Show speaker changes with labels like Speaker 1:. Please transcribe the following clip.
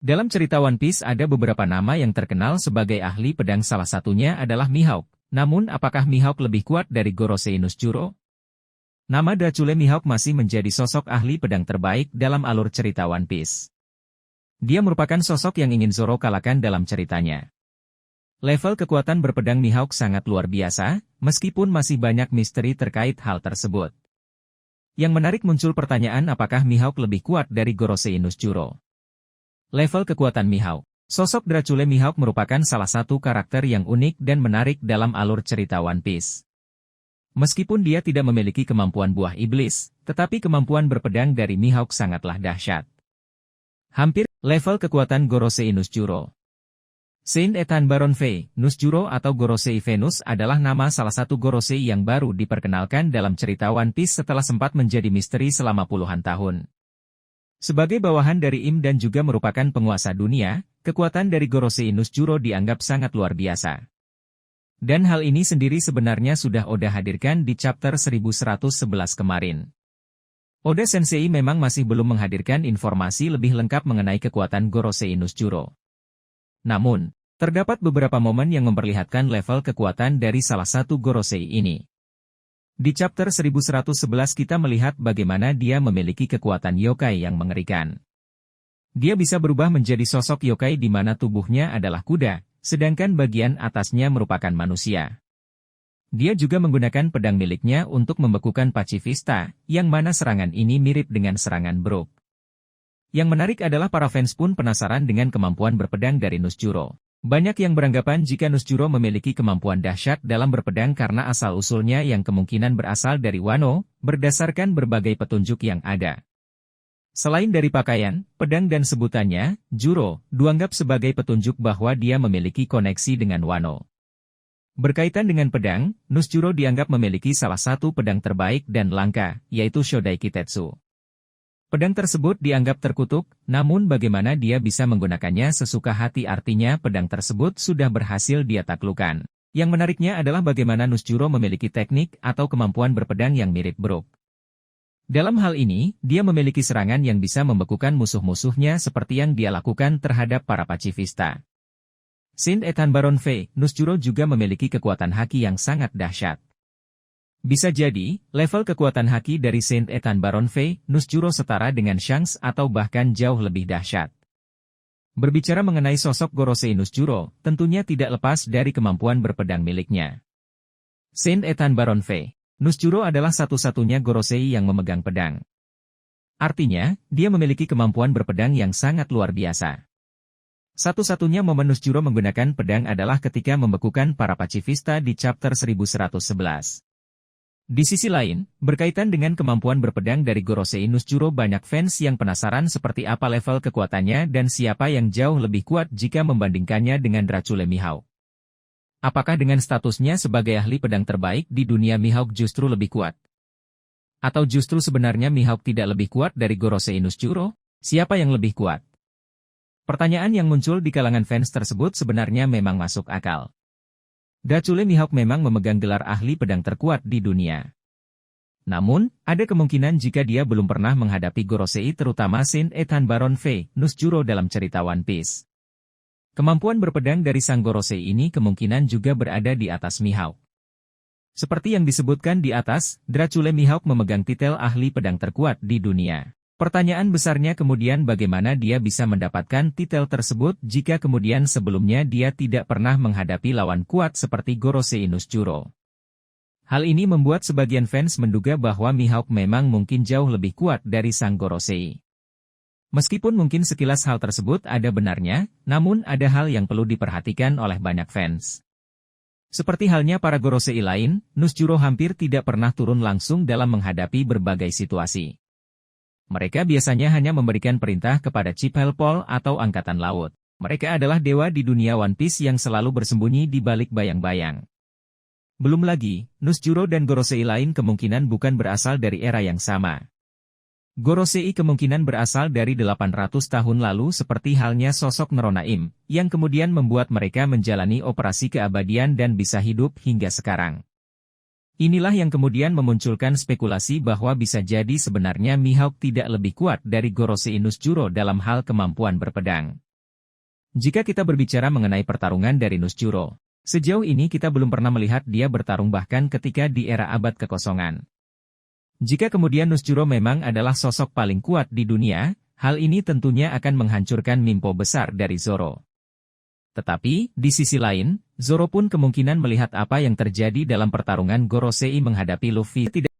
Speaker 1: Dalam cerita One Piece ada beberapa nama yang terkenal sebagai ahli pedang, salah satunya adalah Mihawk. Namun apakah Mihawk lebih kuat dari Gorosei no Tsuchiro? Nama Dracula Mihawk masih menjadi sosok ahli pedang terbaik dalam alur cerita One Piece. Dia merupakan sosok yang ingin Zoro kalahkan dalam ceritanya. Level kekuatan berpedang Mihawk sangat luar biasa, meskipun masih banyak misteri terkait hal tersebut. Yang menarik, muncul pertanyaan apakah Mihawk lebih kuat dari Gorosei no Tsuchiro. Level kekuatan Mihawk. Sosok Dracula Mihawk merupakan salah satu karakter yang unik dan menarik dalam alur cerita One Piece. Meskipun dia tidak memiliki kemampuan buah iblis, tetapi kemampuan berpedang dari Mihawk sangatlah dahsyat. Hampir level kekuatan Gorosei no Tsuchiro. Saint Ethan Baron Fei, no Tsuchiro atau Gorosei Venus adalah nama salah satu Gorosei yang baru diperkenalkan dalam cerita One Piece setelah sempat menjadi misteri selama puluhan tahun. Sebagai bawahan dari Im dan juga merupakan penguasa dunia, kekuatan dari Gorosei no Tsuchiro dianggap sangat luar biasa. Dan hal ini sendiri sebenarnya sudah Oda hadirkan di chapter 1111 kemarin. Oda Sensei memang masih belum menghadirkan informasi lebih lengkap mengenai kekuatan Gorosei no Tsuchiro. Namun, terdapat beberapa momen yang memperlihatkan level kekuatan dari salah satu Gorosei ini. Di chapter 1111 kita melihat bagaimana dia memiliki kekuatan yokai yang mengerikan. Dia bisa berubah menjadi sosok yokai di mana tubuhnya adalah kuda, sedangkan bagian atasnya merupakan manusia. Dia juga menggunakan pedang miliknya untuk membekukan pacifista, yang mana serangan ini mirip dengan serangan Brook. Yang menarik adalah para fans pun penasaran dengan kemampuan berpedang dari no Tsuchiro. Banyak yang beranggapan jika no Tsuchiro memiliki kemampuan dahsyat dalam berpedang karena asal-usulnya yang kemungkinan berasal dari Wano, berdasarkan berbagai petunjuk yang ada. Selain dari pakaian, pedang dan sebutannya, Juro, dianggap sebagai petunjuk bahwa dia memiliki koneksi dengan Wano. Berkaitan dengan pedang, no Tsuchiro dianggap memiliki salah satu pedang terbaik dan langka, yaitu Shodai Kitetsu. Pedang tersebut dianggap terkutuk, namun bagaimana dia bisa menggunakannya sesuka hati, artinya pedang tersebut sudah berhasil dia taklukkan. Yang menariknya adalah bagaimana no Tsuchiro memiliki teknik atau kemampuan berpedang yang mirip Brook. Dalam hal ini, dia memiliki serangan yang bisa membekukan musuh-musuhnya seperti yang dia lakukan terhadap para pacifista. Saint Ethan Baron Fei, no Tsuchiro juga memiliki kekuatan haki yang sangat dahsyat. Bisa jadi, level kekuatan haki dari Saint Ethan Baron Fei, no Tsuchiro setara dengan Shanks atau bahkan jauh lebih dahsyat. Berbicara mengenai sosok Gorosei no Tsuchiro, tentunya tidak lepas dari kemampuan berpedang miliknya. Saint Ethan Baron Fei, no Tsuchiro adalah satu-satunya Gorosei yang memegang pedang. Artinya, dia memiliki kemampuan berpedang yang sangat luar biasa. Satu-satunya momen no Tsuchiro menggunakan pedang adalah ketika membekukan para pacifista di chapter 1111. Di sisi lain, berkaitan dengan kemampuan berpedang dari Gorosei no Tsuchiro, banyak fans yang penasaran seperti apa level kekuatannya dan siapa yang jauh lebih kuat jika membandingkannya dengan Dracula Mihawk. Apakah dengan statusnya sebagai ahli pedang terbaik di dunia Mihawk justru lebih kuat? Atau justru sebenarnya Mihawk tidak lebih kuat dari Gorosei no Tsuchiro? Siapa yang lebih kuat? Pertanyaan yang muncul di kalangan fans tersebut sebenarnya memang masuk akal. Dracula Mihawk memang memegang gelar ahli pedang terkuat di dunia. Namun, ada kemungkinan jika dia belum pernah menghadapi Gorosei, terutama Saint Ethan Baron Fei, no Tsuchiro dalam cerita One Piece. Kemampuan berpedang dari sang Gorosei ini kemungkinan juga berada di atas Mihawk. Seperti yang disebutkan di atas, Dracula Mihawk memegang titel ahli pedang terkuat di dunia. Pertanyaan besarnya kemudian bagaimana dia bisa mendapatkan titel tersebut jika kemudian sebelumnya dia tidak pernah menghadapi lawan kuat seperti Gorosei no Tsuchiro. Hal ini membuat sebagian fans menduga bahwa Mihawk memang mungkin jauh lebih kuat dari sang Gorosei. Meskipun mungkin sekilas hal tersebut ada benarnya, namun ada hal yang perlu diperhatikan oleh banyak fans. Seperti halnya para Gorosei lain, no Tsuchiro hampir tidak pernah turun langsung dalam menghadapi berbagai situasi. Mereka biasanya hanya memberikan perintah kepada Chief Helpol atau Angkatan Laut. Mereka adalah dewa di dunia One Piece yang selalu bersembunyi di balik bayang-bayang. Belum lagi, no Tsuchiro dan Gorosei lain kemungkinan bukan berasal dari era yang sama. Gorosei kemungkinan berasal dari 800 tahun lalu seperti halnya sosok Neronaim, yang kemudian membuat mereka menjalani operasi keabadian dan bisa hidup hingga sekarang. Inilah yang kemudian memunculkan spekulasi bahwa bisa jadi sebenarnya Mihawk tidak lebih kuat dari Gorosei no Tsuchiro dalam hal kemampuan berpedang. Jika kita berbicara mengenai pertarungan dari Nuzjuro, sejauh ini kita belum pernah melihat dia bertarung bahkan ketika di era abad kekosongan. Jika kemudian Nuzjuro memang adalah sosok paling kuat di dunia, hal ini tentunya akan menghancurkan mimpi besar dari Zoro. Tetapi, di sisi lain, Zoro pun kemungkinan melihat apa yang terjadi dalam pertarungan Gorosei menghadapi Luffy. Tidak